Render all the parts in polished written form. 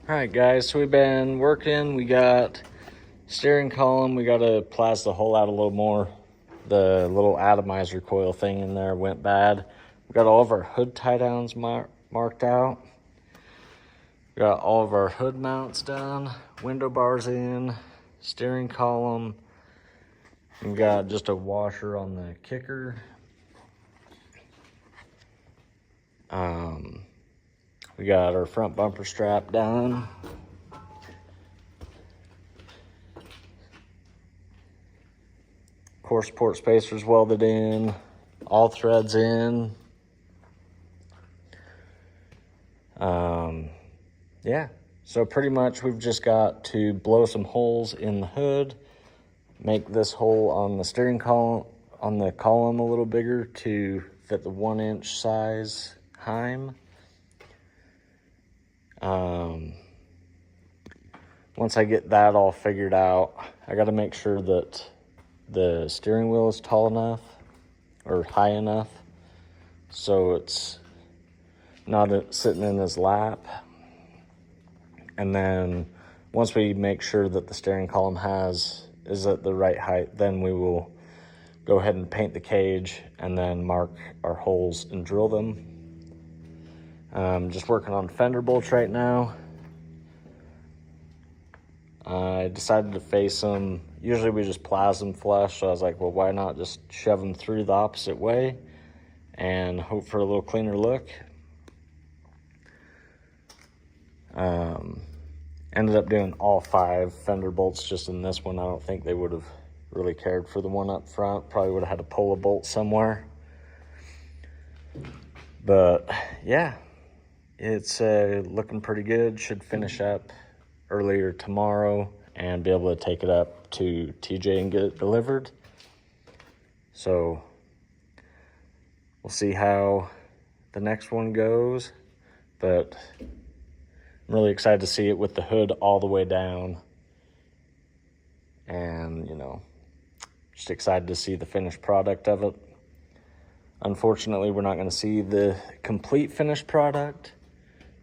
All right, guys, so we've been working. We got steering column. We got to plast the hole out a little more. The little atomizer coil thing in there went bad. We got all of our hood tie downs marked out. We got all of our hood mounts done, window bars in, steering column. We got just a washer on the kicker. We got our front bumper strap done. Core support spacers welded in, all threads in. Yeah, so pretty much we've just got to blow some holes in the hood, make this hole on the steering column, on the column a little bigger to fit the 1-inch size Heim. Once I get that all figured out, I got to make sure that the steering wheel is tall enough or high enough so it's not sitting in his lap. And then once we make sure that the steering column is at the right height, then we will go ahead and paint the cage and then mark our holes and drill them. Just working on fender bolts right now. I decided to face them. Usually we just plasm flush, so I was like, well, why not just shove them through the opposite way and hope for a little cleaner look. Ended up doing all 5 fender bolts just in this one. I don't think they would have really cared for the one up front. Probably would have had to pull a bolt somewhere. But yeah, it's looking pretty good. Should finish up earlier tomorrow and be able to take it up to TJ and get it delivered. So we'll see how the next one goes, but I'm really excited to see it with the hood all the way down. And, you know, just excited to see the finished product of it. Unfortunately, we're not going to see the complete finished product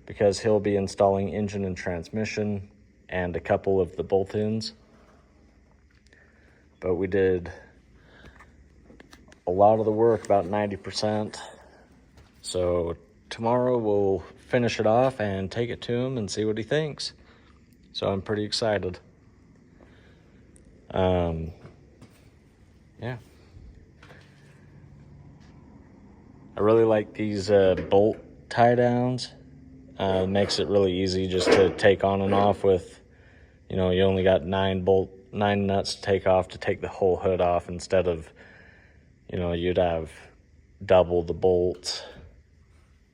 because he'll be installing engine and transmission and a couple of the bolt-ins. But we did a lot of the work, about 90%. So tomorrow we'll finish it off and take it to him and see what he thinks. So I'm pretty excited. Yeah. I really like these bolt tie downs. Makes it really easy just to take on and off with, you know, you only got 9 nuts to take off to take the whole hood off instead of, you know, you'd have double the bolts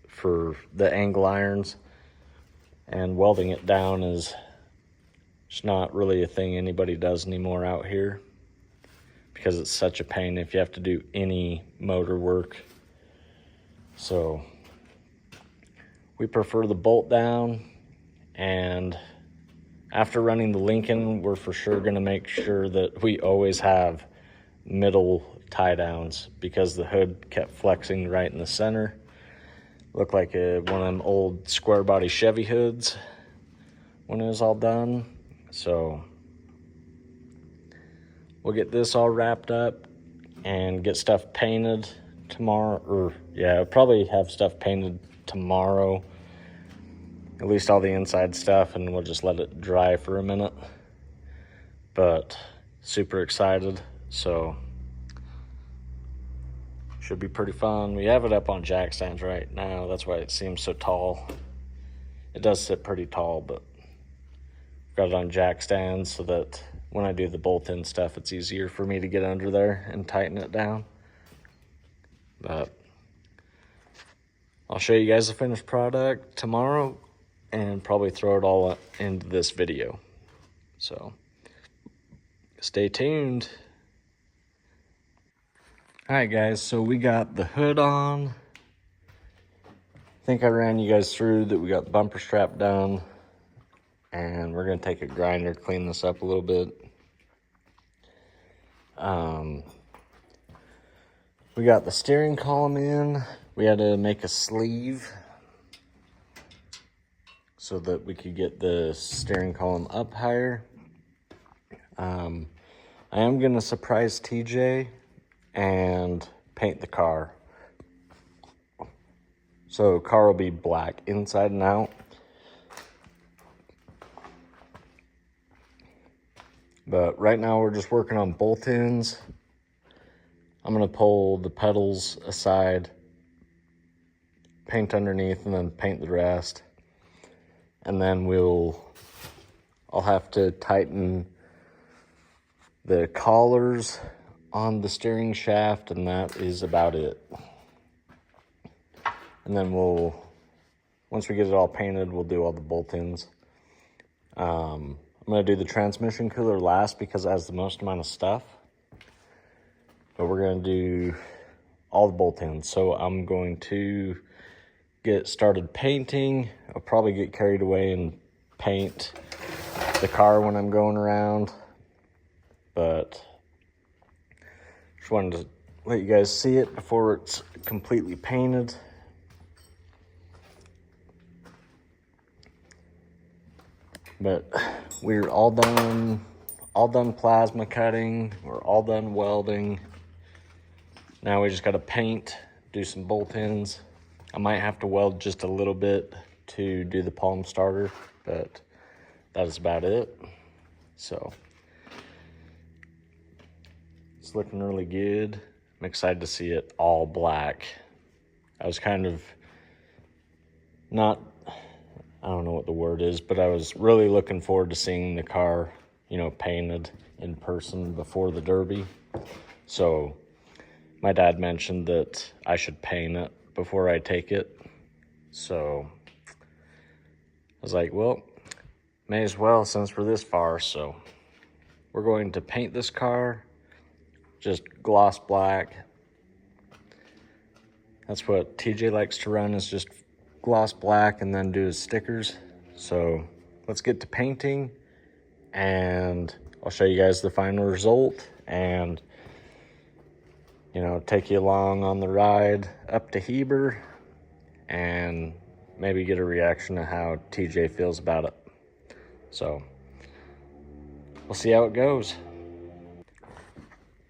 for the angle irons, and welding it down is just not really a thing anybody does anymore out here because it's such a pain if you have to do any motor work. So we prefer the bolt down, and after running the Lincoln, we're for sure going to make sure that we always have middle tie downs because the hood kept flexing right in the center. Looked like one of them old square body Chevy hoods when it was all done. So we'll get this all wrapped up and get stuff painted tomorrow, or yeah, probably have stuff painted tomorrow, at least all the inside stuff, and we'll just let it dry for a minute. But super excited, so should be pretty fun. We have it up on jack stands right now, that's why it seems so tall. It does sit pretty tall, but got it on jack stands so that when I do the bolt-in stuff, it's easier for me to get under there and tighten it down. But I'll show you guys the finished product tomorrow and probably throw it all into this video. So stay tuned. All right, guys, so we got the hood on. I think I ran you guys through that we got the bumper strap done, and we're gonna take a grinder, clean this up a little bit. We got the steering column in. We had to make a sleeve so that we could get the steering column up higher. I am gonna surprise TJ and paint the car. So car will be black inside and out. But right now we're just working on bolt ends. I'm gonna pull the pedals aside, paint underneath, and then paint the rest. And then I'll have to tighten the collars on the steering shaft, and that is about it. And then once we get it all painted, we'll do all the bolt ends. I'm gonna do the transmission cooler last because it has the most amount of stuff. But we're gonna do all the bolt ends. So I'm going to get started painting. I'll probably get carried away and paint the car when I'm going around. But just wanted to let you guys see it before it's completely painted. But we're all done plasma cutting. We're all done welding. Now we just got to paint, do some bolt ends. I might have to weld just a little bit to do the palm starter, but that is about it. So it's looking really good. I'm excited to see it all black. I was kind of not, I don't know what the word is, but I was really looking forward to seeing the car, you know, painted in person before the Derby. So my dad mentioned that I should paint it before I take it. So I was like, well, may as well since we're this far. So we're going to paint this car just gloss black. That's what TJ likes to run, is just gloss black and then do his stickers. So let's get to painting and I'll show you guys the final result and, you know, take you along on the ride up to Heber and maybe get a reaction to how TJ feels about it. So we'll see how it goes.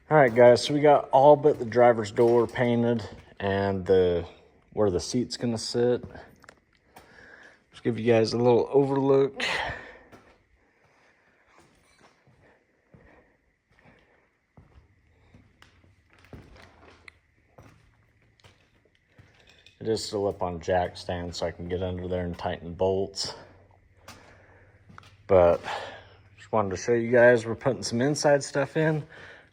All right, guys, so we got all but the driver's door painted and where the seat's gonna sit. Just give you guys a little overlook. It is still up on jack stand, so I can get under there and tighten bolts. But just wanted to show you guys we're putting some inside stuff in.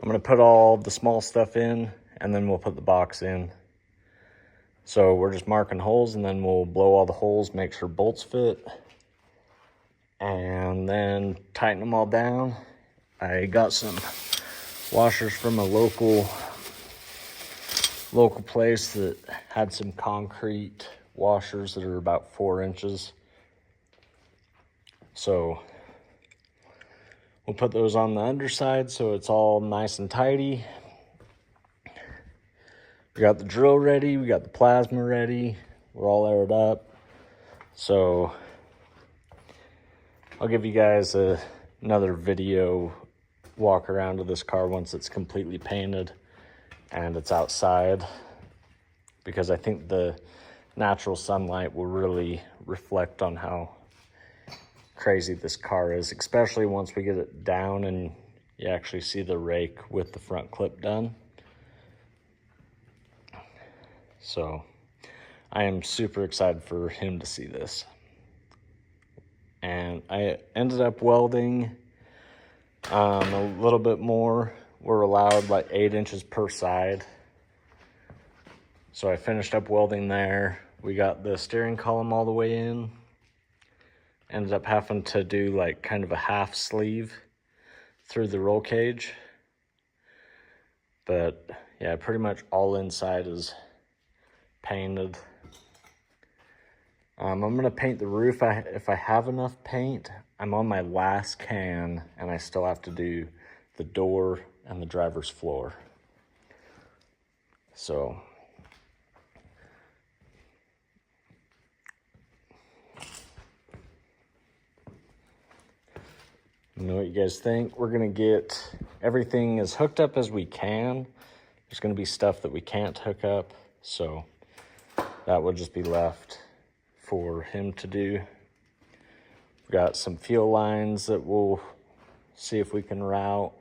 I'm gonna put all the small stuff in and then we'll put the box in. So we're just marking holes and then we'll blow all the holes, make sure bolts fit, and then tighten them all down. I got some washers from a local place that had some concrete washers that are about 4 inches. So we'll put those on the underside so it's all nice and tidy. We got the drill ready, we got the plasma ready, we're all aired up. So I'll give you guys another video walk around of this car once it's completely painted and it's outside, because I think the natural sunlight will really reflect on how crazy this car is, especially once we get it down and you actually see the rake with the front clip done. So I am super excited for him to see this. And I ended up welding a little bit more. We're allowed like 8 inches per side. So I finished up welding there. We got the steering column all the way in. Ended up having to do like kind of a half sleeve through the roll cage. But yeah, pretty much all inside is painted. I'm gonna paint the roof if I have enough paint. I'm on my last can and I still have to do the door and the driver's floor. So You know what you guys think. We're gonna get everything as hooked up as we can. There's gonna be stuff that we can't hook up, so that will just be left for him to do. We've got some fuel lines that we'll see if we can route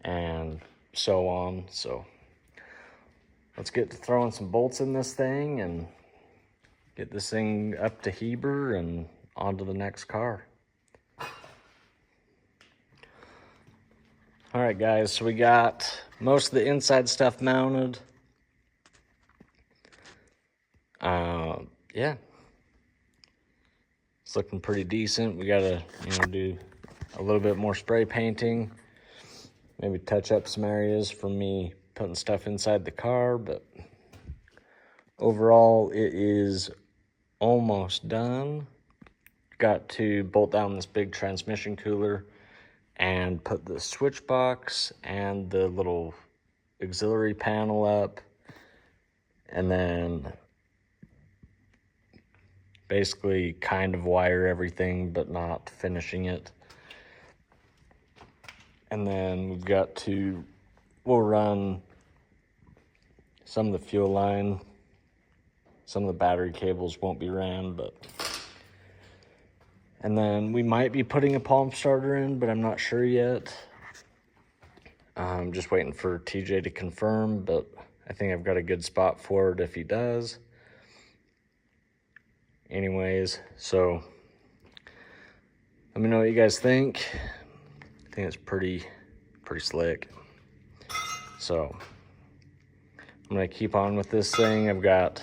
and so on. So let's get to throwing some bolts in this thing and get this thing up to Heber and onto the next car. All right, guys, so we got most of the inside stuff mounted. Yeah, it's looking pretty decent. We gotta, do a little bit more spray painting, maybe touch up some areas from me putting stuff inside the car, but overall it is almost done. Got to bolt down this big transmission cooler and put the switch box and the little auxiliary panel up, and then basically kind of wire everything but not finishing it. And then we'll run some of the fuel line. Some of the battery cables won't be ran, and then we might be putting a palm starter in, but I'm not sure yet. I'm just waiting for TJ to confirm, but I think I've got a good spot for it if he does. Anyways, so let me know what you guys think. I think it's pretty slick. So I'm gonna keep on with this thing. I've got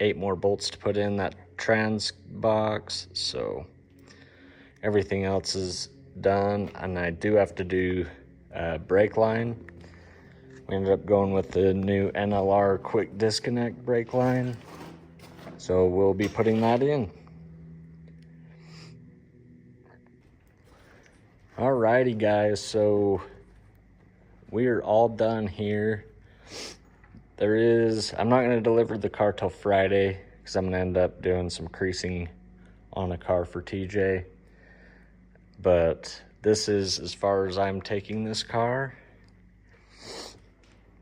8 more bolts to put in that trans box, so everything else is done, and I do have to do brake line. We ended up going with the new NLR quick disconnect brake line, so we'll be putting that in. Alrighty, guys, so we are all done here. I'm not gonna deliver the car till Friday because I'm gonna end up doing some creasing on a car for TJ. But this is as far as I'm taking this car.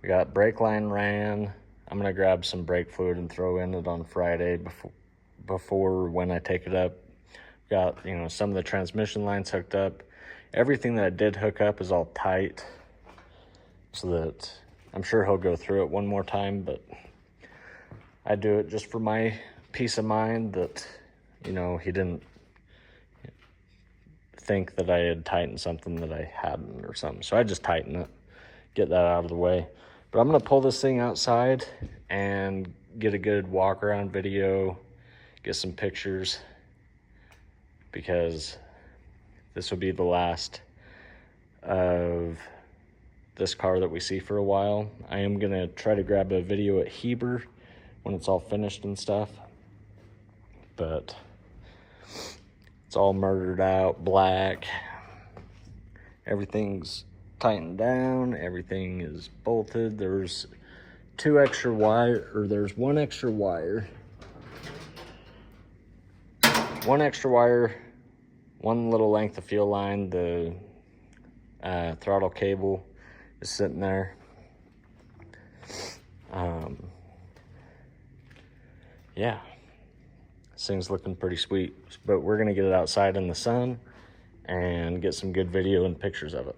We got brake line ran. I'm gonna grab some brake fluid and throw in it on Friday before when I take it up. Got, some of the transmission lines hooked up. Everything that I did hook up is all tight, so that I'm sure he'll go through it one more time, but I do it just for my peace of mind that, he didn't think that I had tightened something that I hadn't or something. So I just tighten it, get that out of the way. But I'm gonna pull this thing outside and get a good walk around video, get some pictures, because this will be the last of this car that we see for a while. I am gonna try to grab a video at Heber when it's all finished and stuff, but it's all murdered out, black. Everything's tightened down, everything is bolted. There's one extra wire, one little length of fuel line. The throttle cable is sitting there. Yeah, this thing's looking pretty sweet, but we're gonna get it outside in the sun and get some good video and pictures of it.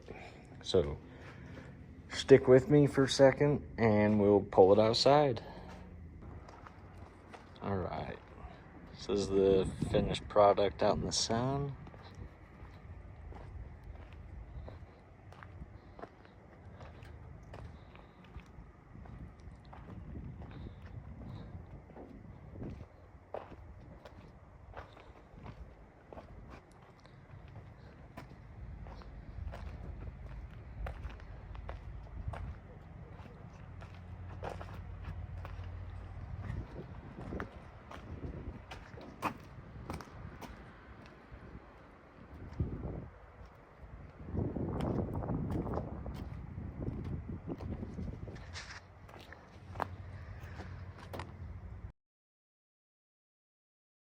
So stick with me for a second and we'll pull it outside. All right, this is the finished product out in the sun.